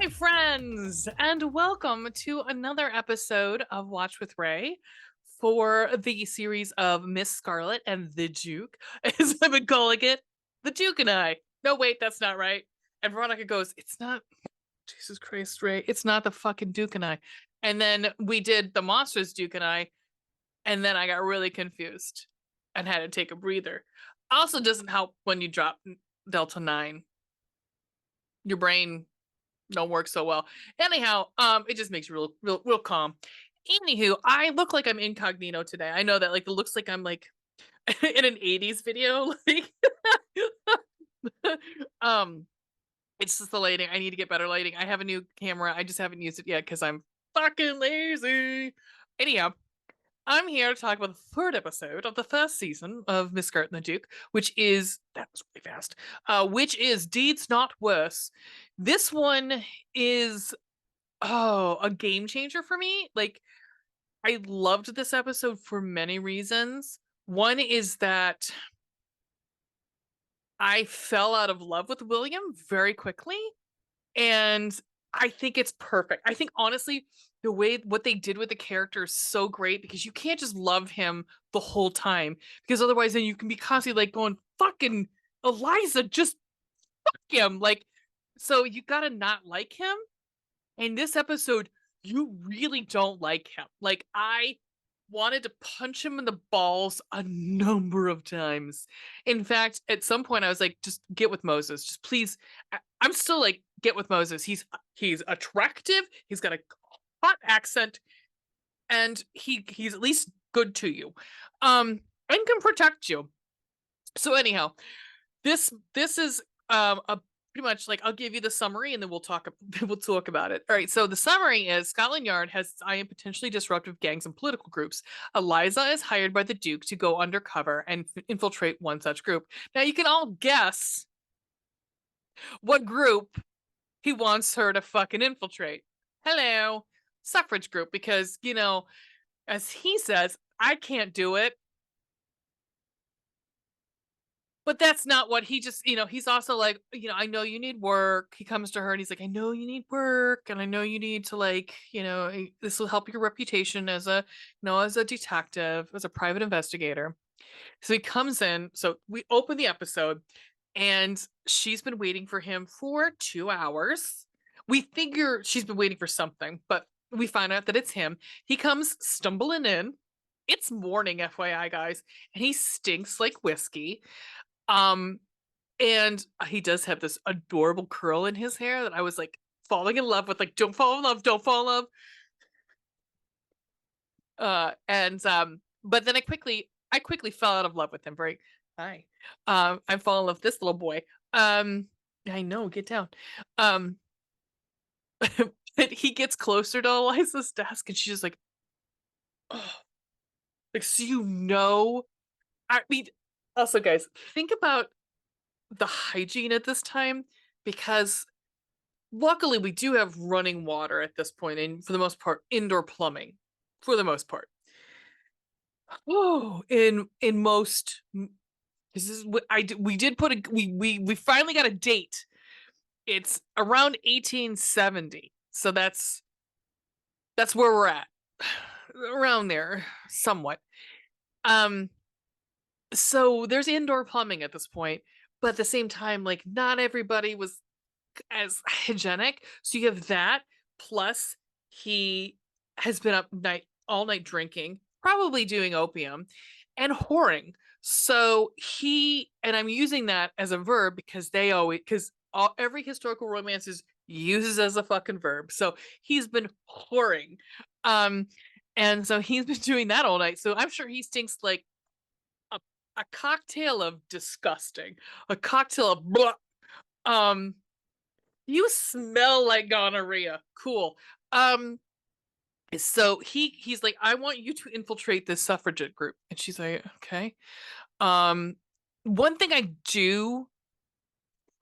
Hi, friends, and welcome to another episode of Watch with Ray for the series of Miss Scarlet and the Duke, as I've been calling it, the Duke and I. No, wait, that's not right. And Veronica goes, it's not, Jesus Christ, Ray, it's not the fucking Duke and I. And then we did the Monsters Duke and I, and then I got really confused and had to take a breather. Also, doesn't help when you drop Delta 9. Your brain don't work so well. Anyhow, it just makes you real calm. Anywho, I look like I'm incognito today. I know that like it looks like I'm like in an 80s video. Like um it's just the lighting. I need to get better lighting. I have a new camera. I just haven't used it yet because I'm fucking lazy. Anyhow, I'm here to talk about the third episode of the first season of Miss Scarlet and the Duke, which is that was really fast. Which is Deeds Not Worse. This one is a game changer for me. Like I loved this episode for many reasons. One is that I fell out of love with William very quickly, and I think it's perfect. I think honestly, the way what they did with the character is so great because you can't just love him the whole time because otherwise then you can be constantly like going fucking Eliza, just fuck him. Like so you gotta not like him. In this episode, you really don't like him. Like I wanted to punch him in the balls a number of times. In fact, at some point I was like, just get with Moses. Just please. I'm still like, get with Moses. He's attractive. He's got a hot accent, and he's at least good to you. And can protect you. So anyhow, this is a pretty much like I'll give you the summary and then we'll talk about it. All right, so the summary is Scotland Yard has eye on potentially disruptive gangs and political groups. Eliza is hired by the Duke to go undercover and infiltrate one such group. Now you can all guess what group he wants her to fucking infiltrate. Hello, suffrage group, because as he says, I can't do it. But that's not what he just, he's also like, I know you need work. He comes to her and he's like, I know you need work and I know you need to like, this will help your reputation as as a detective, as a private investigator. So he comes in. So we open the episode and she's been waiting for him for 2 hours. We figure she's been waiting for something, but we find out that it's him. He comes stumbling in. It's morning, FYI, guys, and he stinks like whiskey. Um, and he does have this adorable curl in his hair that I was like falling in love with. Like, don't fall in love, don't fall in love. And but then I quickly fell out of love with him. Very hi. I fall in love with this little boy. I know, get down. Um, but he gets closer to Eliza's desk and she's just like, oh, like so I mean, also guys, think about the hygiene at this time because luckily we do have running water at this point and for the most part indoor plumbing for the most part. Oh, in most this is what we did put a we finally got a date. It's around 1870. So that's where we're at. Around there somewhat. Um so there's indoor plumbing at this point, but at the same time like not everybody was as hygienic. So you have that. Plus, he has been up all night drinking, probably doing opium, and whoring. So and I'm using that as a verb because every historical romance uses as a fucking verb. So he's been whoring. Um, and so he's been doing that all night. So I'm sure he stinks like a, a cocktail of disgusting, a cocktail of blah. Um, you smell like gonorrhea. Cool. So he's like, I want you to infiltrate this suffragette group. And she's like, okay. One thing I do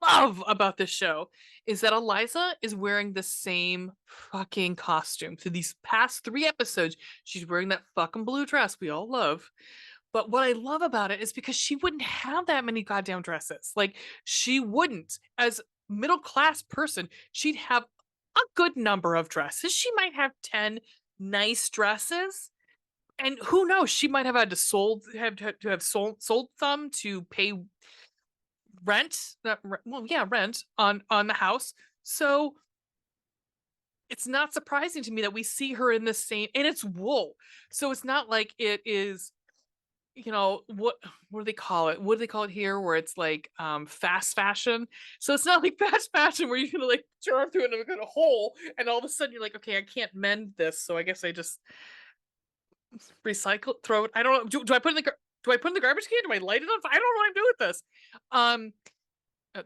love about this show is that Eliza is wearing the same fucking costume. So these past 3 episodes, she's wearing that fucking blue dress we all love. But what I love about it is because she wouldn't have that many goddamn dresses. Like she wouldn't. As middle class person, she'd have a good number of dresses. She might have 10 nice dresses. And who knows? She might have had to sold some to pay rent. Well, yeah, rent on the house. So it's not surprising to me that we see her in the same, and it's wool. So it's not like it is, what do they call it? What do they call it here where it's like fast fashion? So it's not like fast fashion where you're gonna like turn through and a hole and all of a sudden you're like, okay, I can't mend this, so I guess I just recycle, throw it. I don't know. Do I put it in the do I put it in the garbage can? Do I light it on fire? I don't know what I'm doing with this. Um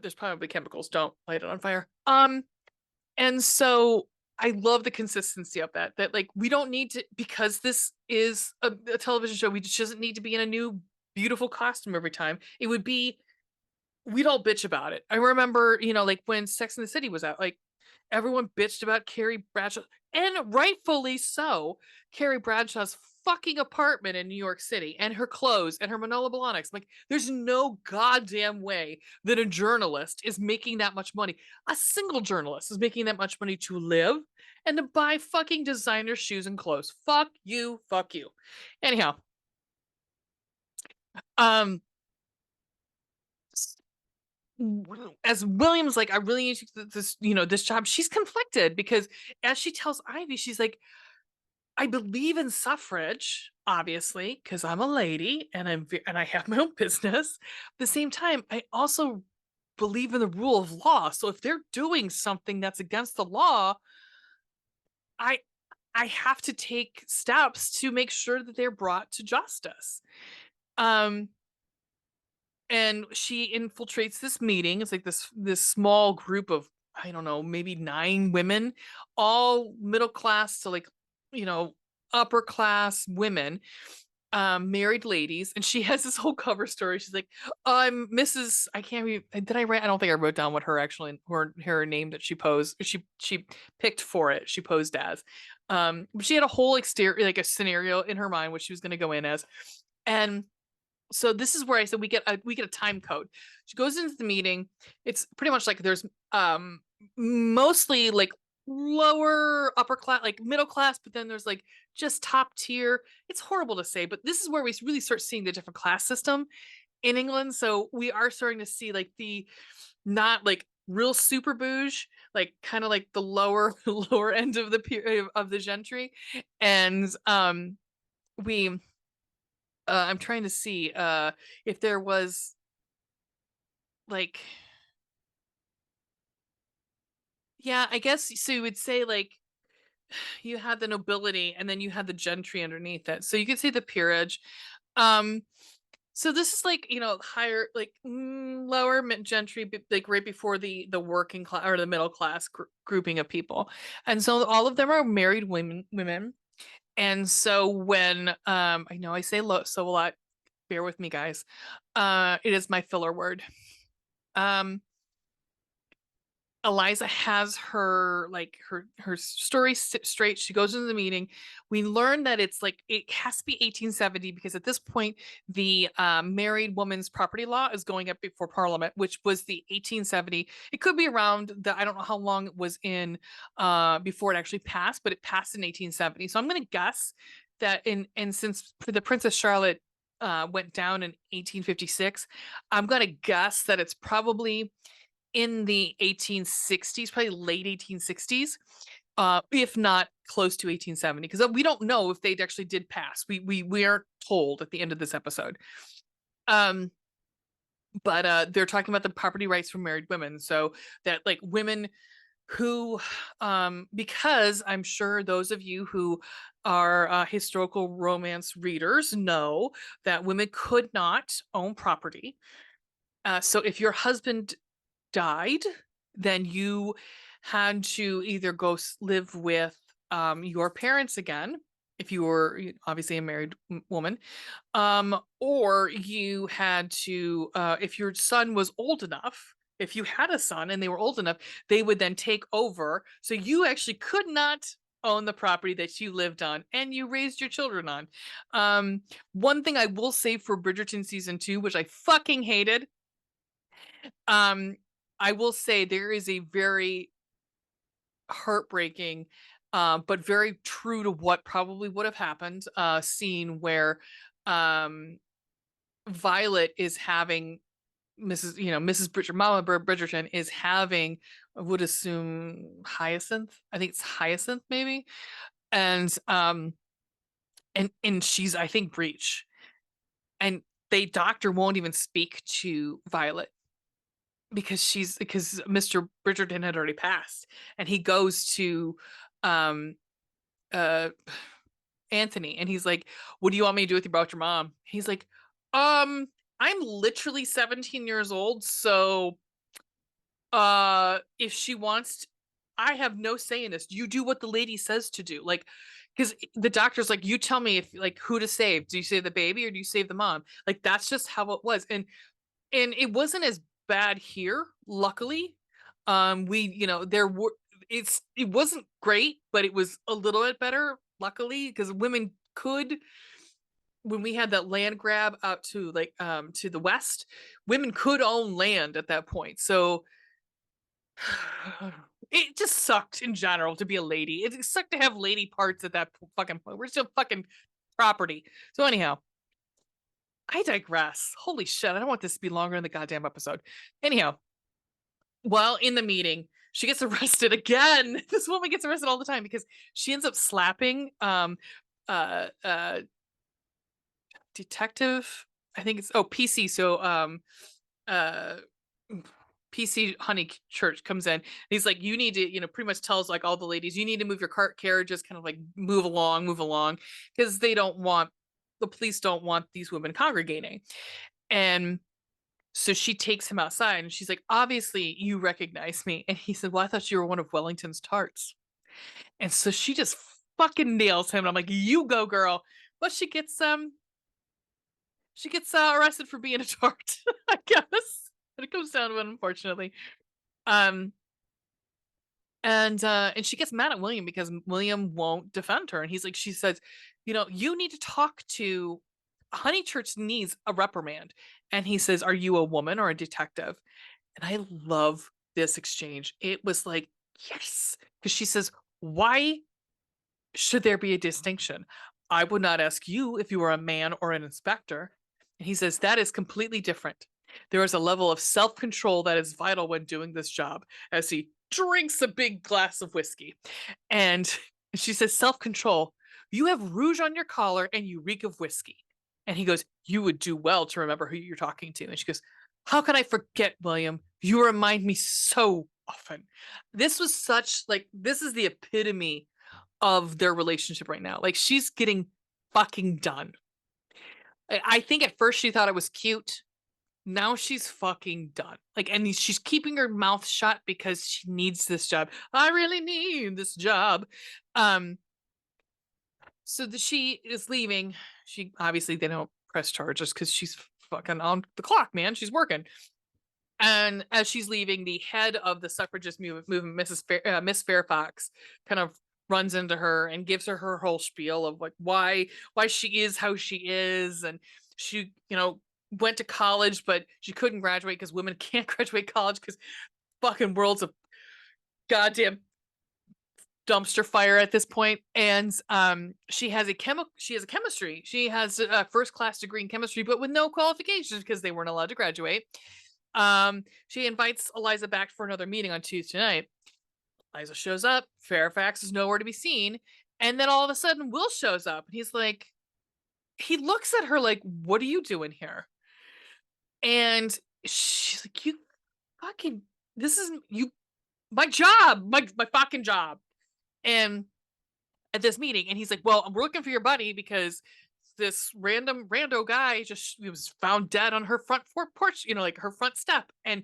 there's probably chemicals. Don't light it on fire. And so I love the consistency of that. That like we don't need to, because this is a television show. We just doesn't need to be in a new beautiful costume every time. It would be, we'd all bitch about it. I remember, like when Sex and the City was out, like everyone bitched about Carrie Bradshaw, and rightfully so. Carrie Bradshaw's fucking apartment in New York City and her clothes and her Manolo Blahniks. Like, there's no goddamn way that a journalist is making that much money. A single journalist is making that much money to live and to buy fucking designer shoes and clothes. Fuck you, fuck you. Anyhow, um, as William's like, I really need this job. She's conflicted because as she tells Ivy, she's like, I believe in suffrage, obviously, because I'm a lady and I have my own business. At the same time, I also believe in the rule of law. So if they're doing something that's against the law, I I have to take steps to make sure that they're brought to justice. Um, and she infiltrates this meeting. It's like this small group of, I don't know, maybe 9 women, all middle class to like, you know upper class women, married ladies. And she has this whole cover story. She's like, I'm Mrs. I can't read. Did I write? I don't think I wrote down what her actually her name that she posed, she picked for it, she posed as. But she had a whole exterior, like a scenario in her mind, which she was going to go in as. And so this is where I said we get a time code. She goes into the meeting. It's pretty much like there's mostly like lower upper class, like middle class, but then there's like just top tier. It's horrible to say, but this is where we really start seeing the different class system in England. So we are starting to see like the not like real super bouge, like kind of like the lower lower end of the period of the gentry. And we I'm trying to see if there was like, yeah, I guess so you would say like you had the nobility and then you had the gentry underneath it. So you could say the peerage. Um so this is like, higher, like lower mid gentry, like right before the working class or the middle class grouping of people. And so all of them are married women. And so when I know I say so a lot, bear with me guys. It is my filler word. Um Eliza has her story straight. She goes into the meeting. We learn that it's like it has to be 1870 because at this point the married woman's property law is going up before Parliament, which was the 1870. It could be around the, I don't know how long it was in before it actually passed, but it passed in 1870. So I'm going to guess that and since the Princess Charlotte went down in 1856, I'm going to guess that it's probably in the 1860s, probably late 1860s, if not close to 1870, because we don't know if they actually did pass. We aren't told at the end of this episode. Um, but they're talking about the property rights for married women, so that like women who, because I'm sure those of you who are historical romance readers know that women could not own property. So if your husband died, then you had to either go live with your parents again, if you were obviously a married woman, or you had to, if your son was old enough, if you had a son and they were old enough, they would then take over. So you actually could not own the property that you lived on and you raised your children on. One thing I will say for Bridgerton season 2, which I fucking hated, um, I will say there is a very heartbreaking, but very true to what probably would have happened, scene where um Violet is having Mrs. Mama Bridgerton is having, I would assume, Hyacinth. I think it's Hyacinth, maybe. And she's, I think, breech. And they doctor won't even speak to Violet because Mr. Bridgerton had already passed. And he goes to um uh Anthony, and he's like, "What do you want me to do with you about your mom?" He's like, I'm literally 17 years old, so if she wants I have no say in this. You do what the lady says to do. Like, because the doctor's like, you tell me if, like, who to save. Do you save the baby or do you save the mom? Like, that's just how it was. And it wasn't as bad here, luckily. We, there were it wasn't great, but it was a little bit better, luckily, because women could, when we had that land grab out to, like, to the west, women could own land at that point. So it just sucked in general to be a lady. It sucked to have lady parts at that fucking point. We're still fucking property. So anyhow, I digress. Holy shit, I don't want this to be longer than the goddamn episode. Anyhow, while in the meeting, she gets arrested again. This woman gets arrested all the time because she ends up slapping uh uh detective, I think it's, PC. So uh PC Honeychurch comes in, and he's like, you need to, pretty much tells, like, all the ladies, you need to move your cart carriages, kind of like move along, because the police don't want these women congregating. And so she takes him outside and she's like, obviously you recognize me. And he said, well, I thought you were one of Wellington's tarts. And so she just fucking nails him. And I'm like, you go, girl. But she gets arrested for being a tart, I guess. And it comes down to it, unfortunately. Um, and she gets mad at William because William won't defend her. And he's like, she says, you need to talk to Honeychurch, needs a reprimand. And he says, are you a woman or a detective? And I love this exchange. It was like, yes, because she says, why should there be a distinction? I would not ask you if you were a man or an inspector. And he says, that is completely different. There is a level of self control that is vital when doing this job, as he drinks a big glass of whiskey. And she says, self control. You have rouge on your collar and you reek of whiskey. And he goes, you would do well to remember who you're talking to. And she goes, how can I forget, William? You remind me so often. This was such, like, this is the epitome of their relationship right now. Like, she's getting fucking done. I think at first she thought it was cute. Now she's fucking done. Like, and she's keeping her mouth shut because she needs this job. I really need this job. Um, so she is leaving. She obviously, they don't press charges because she's fucking on the clock, man. She's working. And as she's leaving, the head of the suffragist movement, Miss Fairfax, kind of runs into her and gives her whole spiel of, like, why she is how she is, and she went to college, but she couldn't graduate because women can't graduate college because fucking world's a goddamn dumpster fire at this point. And she has a chemistry. She has a first class degree in chemistry, but with no qualifications because they weren't allowed to graduate. She invites Eliza back for another meeting on Tuesday night. Eliza shows up. Fairfax is nowhere to be seen. And then all of a sudden, Will shows up. And he looks at her like, what are you doing here? And she's like, you fucking, this is my job, my fucking job. And at this meeting, and he's like, well, we're looking for your buddy because this rando guy he was found dead on her front porch, like her front step. And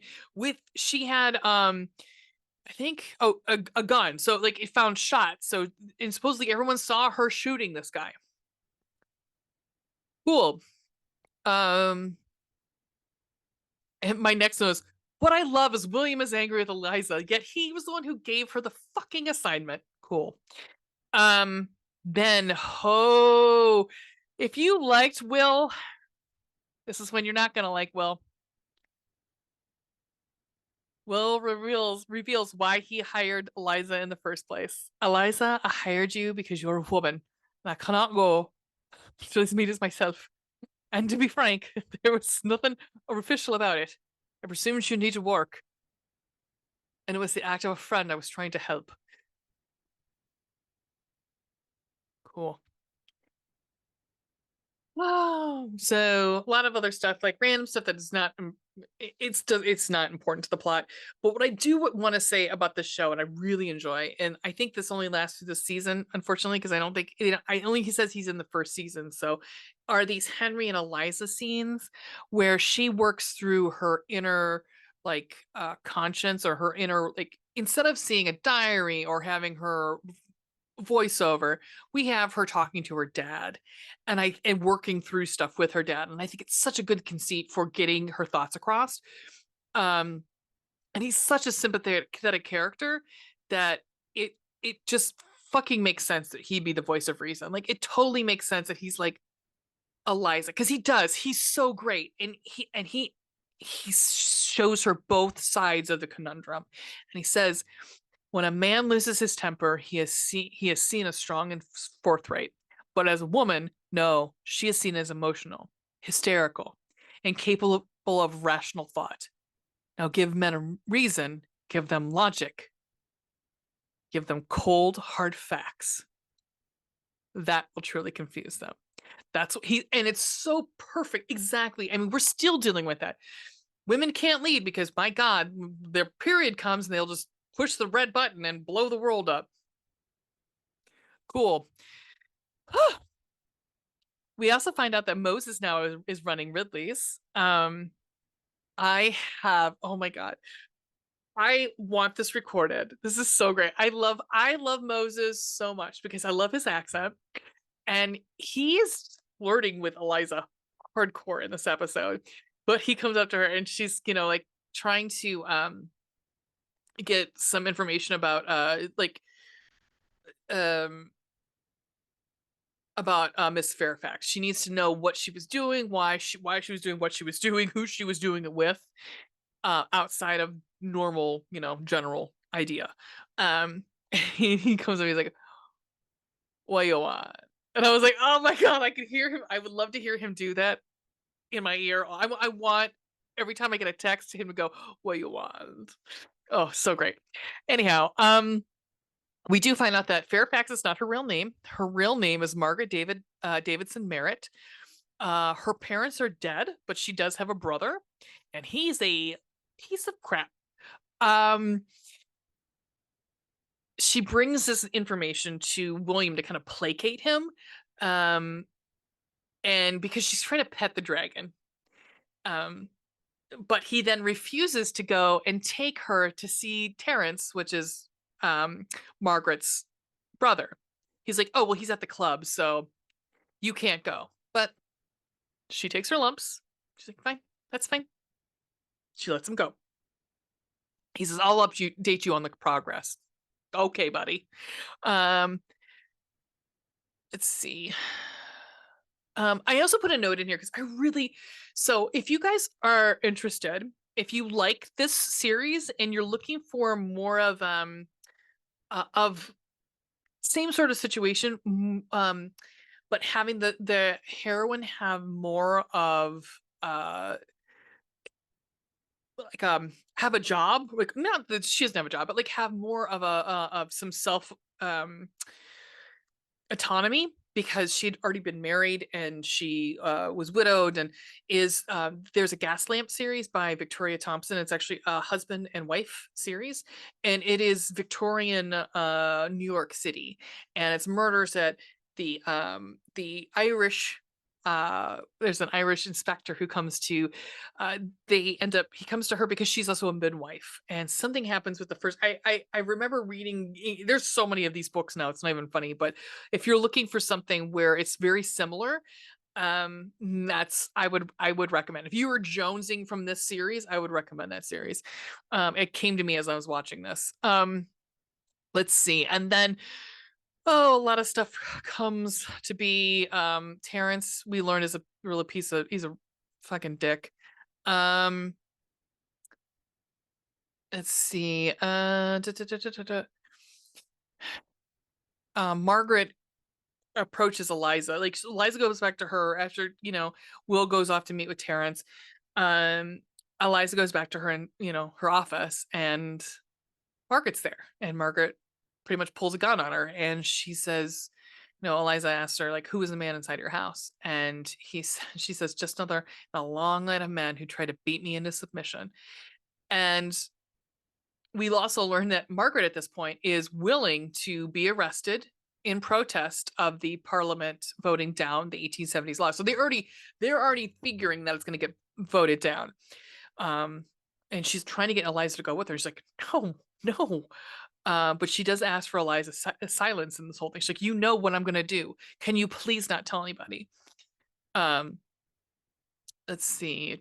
she had I think, a gun. So, like, it found shots. So, and supposedly everyone saw her shooting this guy. Cool. And my next note is, what I love is William is angry with Eliza, yet he was the one who gave her the fucking assignment. Cool. Then, if you liked Will, this is when you're not gonna like Will. Will reveals why he hired Eliza in the first place. Eliza, I hired you because you're a woman, and I cannot go to this meet as myself. And to be frank, there was nothing official about it. I presumed you need to work, and it was the act of a friend I was trying to help. Cool. Oh, so a lot of other stuff, like random stuff that is not it's not important to the plot. But what I do want to say about this show, and I really enjoy, and I think this only lasts through this season, unfortunately, because I don't think I only he says he's in the first season. So, are these Henry and Eliza scenes where she works through her inner like conscience or her inner like instead of seeing a diary or having her voiceover, we have her talking to her dad and working through stuff with her dad, and I think it's such a good conceit for getting her thoughts across. um and he's such a sympathetic character that it just fucking makes sense that he be the voice of reason. Like, it totally makes sense that he's like Eliza, because he's so great, and he shows her both sides of the conundrum. And he says, when a man loses his temper, he is seen as strong and forthright. But as a woman, no, she is seen as emotional, hysterical, and capable of rational thought. Now give men a reason, give them logic, give them cold, hard facts. That will truly confuse them. That's what and it's so perfect. Exactly. I mean, we're still dealing with that. Women can't lead because, my God, their period comes and they'll just push the red button and blow the world up. Cool. We also find out that Moses now is running Ridley's. I have, oh my God, I want this recorded. This is so great. I love Moses so much because I love his accent, and he is flirting with Eliza hardcore in this episode. But he comes up to her and she's, like trying to get some information about um Miss Fairfax. She needs to know what she was doing, why she was doing what she was doing, who she was doing it with, outside of normal, general idea. He comes up, he's like, "What you want?" And I was like, "Oh my God, I could hear him. I would love to hear him do that in my ear. I want every time I get a text to him to go, "What you want?" Oh, so great. Anyhow, we do find out that Fairfax is not her real name. Her real name is Margaret Davidson Merritt. Her parents are dead, but she does have a brother, and he's a piece of crap. Um, she brings this information to William to kind of placate him, um, and because she's trying to pet the dragon. Um, but he then refuses to go and take her to see Terence, which is Margaret's brother. He's like, "Oh, well, he's at the club, so you can't go." But she takes her lumps. She's like, "Fine, that's fine." She lets him go. He says, "I'll update you on the progress." Okay, buddy. Um, let's see. I also put a note in here because so if you guys are interested, if you like this series and you're looking for more of same sort of situation, but having the heroine have more of like have a job, like not that she doesn't have a job, but like have more of of some self um autonomy, because she'd already been married and she was widowed, and is there's a Gaslamp series by Victoria Thompson. It's actually a husband and wife series, and it is Victorian New York City, and it's murders at the Irish. There's an Irish inspector who comes to he comes to her because she's also a midwife, and something happens with the first. I remember reading, there's so many of these books now, it's not even funny, but if you're looking for something where it's very similar, that's I would recommend. If you were jonesing from this series, I would recommend that series. It came to me as I was watching this. Let's see. And then, oh, a lot of stuff comes to be. Terrence, we learned, is a real he's a fucking dick. Um let's see. Margaret approaches Eliza. Like Eliza goes back to her after, Will goes off to meet with Terrence. Um, Eliza goes back to her in, her office, and Margaret's there. And Margaret pretty much pulls a gun on her, and she says, Eliza asks her, like, who is the man inside your house? And she says, just another in a long line of men who try to beat me into submission. And we also learned that Margaret at this point is willing to be arrested in protest of the parliament voting down the 1870s law. So they're already figuring that it's going to get voted down. And she's trying to get Eliza to go with her. She's like, no, no. But she does ask for Eliza's silence in this whole thing. She's like, what I'm going to do. Can you please not tell anybody? Let's see.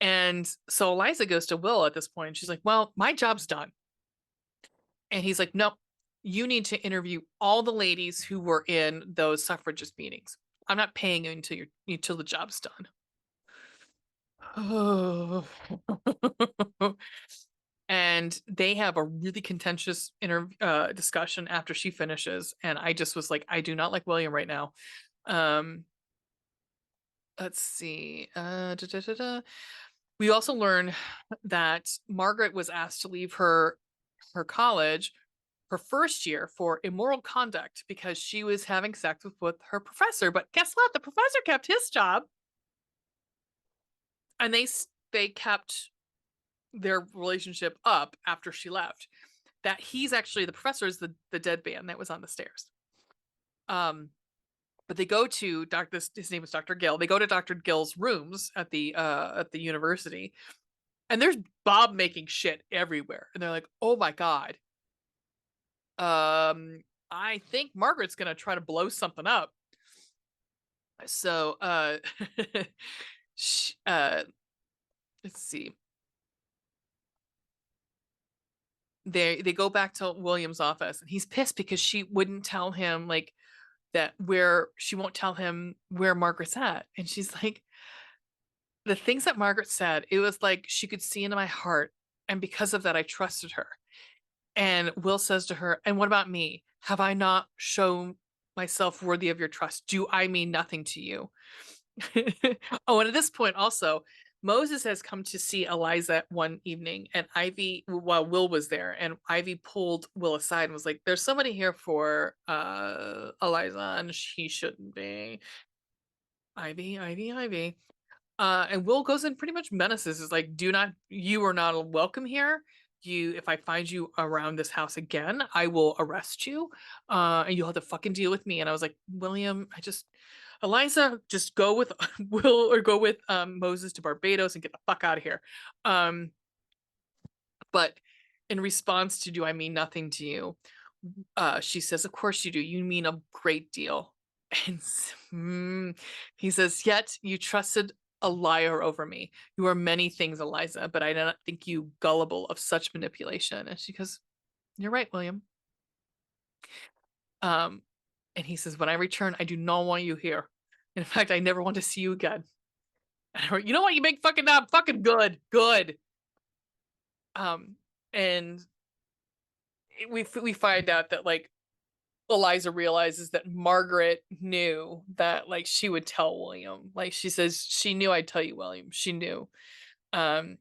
And so Eliza goes to Will at this point. And she's like, well, my job's done. And he's like, nope, you need to interview all the ladies who were in those suffragist meetings. I'm not paying you until the job's done. Oh. And they have a really contentious discussion after she finishes. And I just was like, I do not like William right now. Let's see. We also learn that Margaret was asked to leave her college her first year for immoral conduct because she was having sex with her professor. But guess what? The professor kept his job, and they kept their relationship up after she left. That he's actually the professor is the dead man that was on the stairs. But they go to his name is Dr. Gill. They go to Dr. Gill's rooms at the university, and there's Bob making shit everywhere. And they're like, oh my God. I think Margaret's gonna try to blow something up. So let's see. They go back to William's office, and he's pissed because she wouldn't tell him like she won't tell him where Margaret's at. And she's like, the things that Margaret said, it was like she could see into my heart, and because of that I trusted her. And Will says to her, and what about me? Have I not shown myself worthy of your trust? Do I mean nothing to you? Oh, and at this point also, Moses has come to see Eliza one evening, and Ivy, while Will was there, and Ivy pulled Will aside and was like, there's somebody here for Eliza, and she shouldn't be. Ivy. And Will goes in pretty much menaces, is like, you are not welcome here. If I find you around this house again, I will arrest you. And you'll have to fucking deal with me. And I was like, William, Eliza, just go with Will or go with Moses to Barbados and get the fuck out of here. But in response to, do I mean nothing to you? She says, of course you do. You mean a great deal. And he says, yet you trusted a liar over me. You are many things, Eliza, but I do not think you gullible of such manipulation. And she goes, you're right, William. And he says, when I return, I do not want you here. In fact, I never want to see you again. And went, you know what? You make fucking up. Fucking good. And we find out that like Eliza realizes that Margaret knew that like she would tell William. Like she says, she knew I'd tell you, William. She knew. And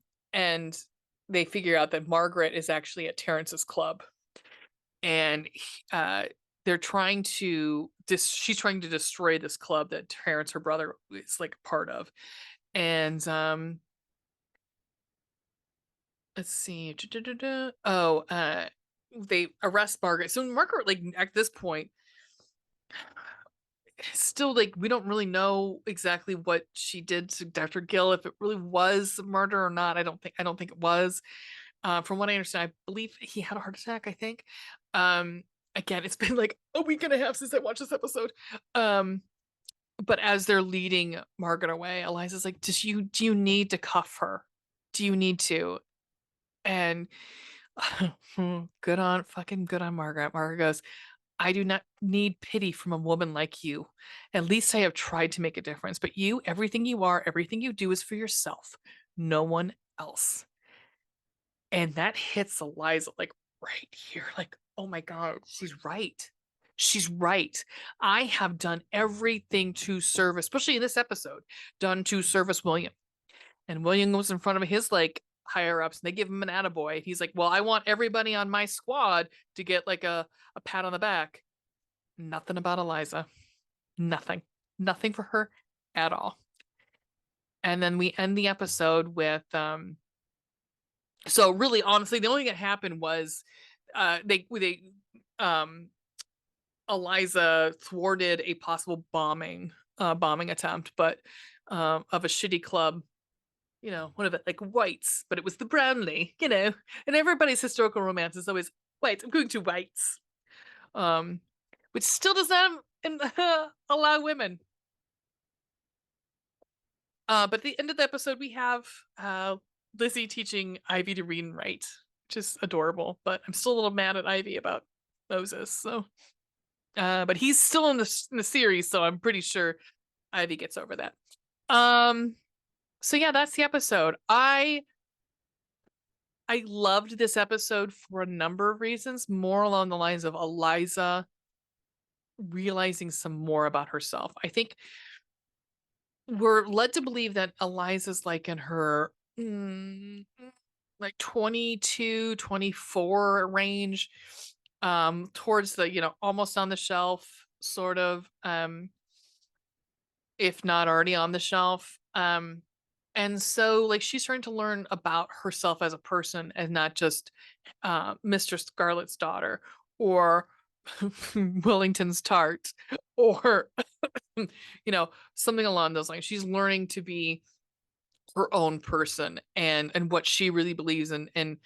they figure out that Margaret is actually at Terrence's club. And they're trying to she's trying to destroy this club that Terrence, her brother, is like a part of. And let's see. They arrest Margaret. So Margaret, like at this point, still like we don't really know exactly what she did to Dr. Gill, if it really was murder or not. I don't think it was. From what I understand, I believe he had a heart attack, I think. Again, it's been like a week and a half since I watched this episode. But as they're leading Margaret away, Eliza's like, do you need to cuff her? Do you need to? And good on Margaret. Margaret goes, I do not need pity from a woman like you. At least I have tried to make a difference. But you, everything you are, everything you do is for yourself. No one else. And that hits Eliza like right here. Like, oh my God, she's right. She's right. I have done everything to serve, especially in this episode, done to service William. And William goes in front of his like higher ups and they give him an attaboy. He's like, well, I want everybody on my squad to get like a pat on the back. Nothing about Eliza. Nothing. Nothing for her at all. And then we end the episode with so really honestly, the only thing that happened was they Eliza thwarted a possible bombing attempt, but of a shitty club, one of it like whites, but it was the Brownlee, and everybody's historical romance is always whites. I'm going to whites, which still does not allow women. But at the end of the episode, we have Lizzie teaching Ivy to read and write, which is adorable. But I'm still a little mad at Ivy about Moses. So, but he's still in the series, so I'm pretty sure Ivy gets over that. So yeah, that's the episode. I loved this episode for a number of reasons, more along the lines of Eliza realizing some more about herself. I think we're led to believe that Eliza's like in her like 22, 24 range, towards the, almost on the shelf, sort of, if not already on the shelf. And so like she's starting to learn about herself as a person and not just Mr. Scarlet's daughter or Wellington's tart or something along those lines. She's learning to be her own person and what she really believes in. And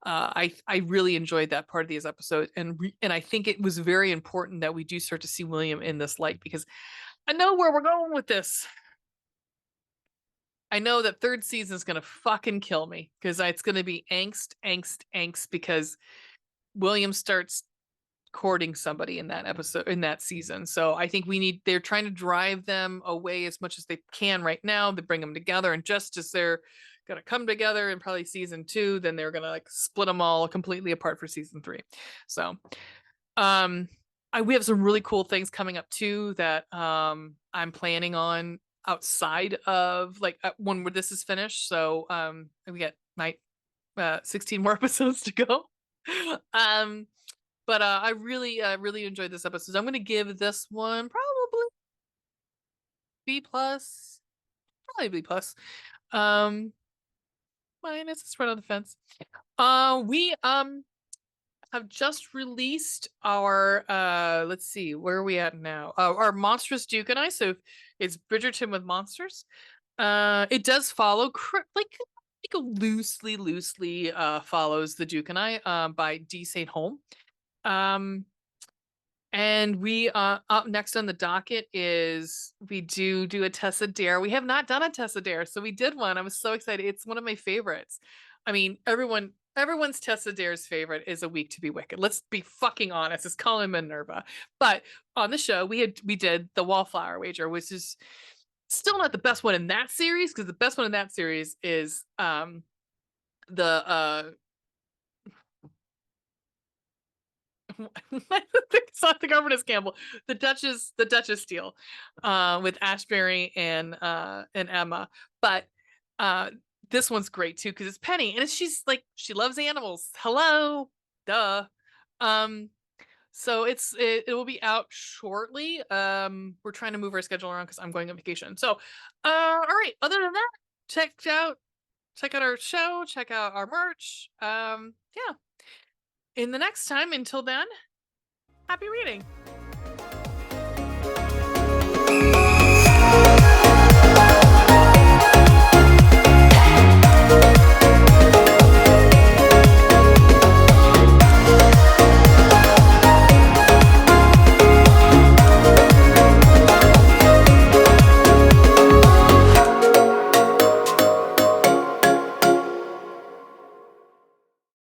I really enjoyed that part of these episodes, and I think it was very important that we do start to see William in this light, because I know where we're going with this. I know that third season is gonna fucking kill me because it's gonna be angst because William starts courting somebody in that episode, in that season. So I think they're trying to drive them away as much as they can right now. They bring them together, and just as they're gonna come together in probably season 2, then they're gonna like split them all completely apart for season 3. So we have some really cool things coming up too that I'm planning on outside of like when this is finished. So we got 16 more episodes to go. But I really enjoyed this episode. I'm going to give this one probably B plus, probably B plus. Minus, it's right on the fence. We have just released our let's see, where are we at now? Our Monstrous Duke and I. So it's Bridgerton with monsters. It does follow like loosely follows the Duke and I by D. St. Home. And we up next on the docket is we do a Tessa Dare. We have not done a Tessa Dare, so we did one. I was so excited. It's one of my favorites. I mean, everyone's Tessa Dare's favorite is A Week to Be Wicked. Let's be fucking honest. It's Colin Minerva. But on the show, we did the Wallflower Wager, which is still not the best one in that series, because the best one in that series is the it's not the Governess Campbell, the Duchess Steele, with Ashbury and Emma. But this one's great too because it's Penny, and she's like, she loves animals. Hello, duh. So it will be out shortly. We're trying to move our schedule around because I'm going on vacation. So all right, other than that, check out our show, check out our merch. Yeah. In the next time, until then, happy reading.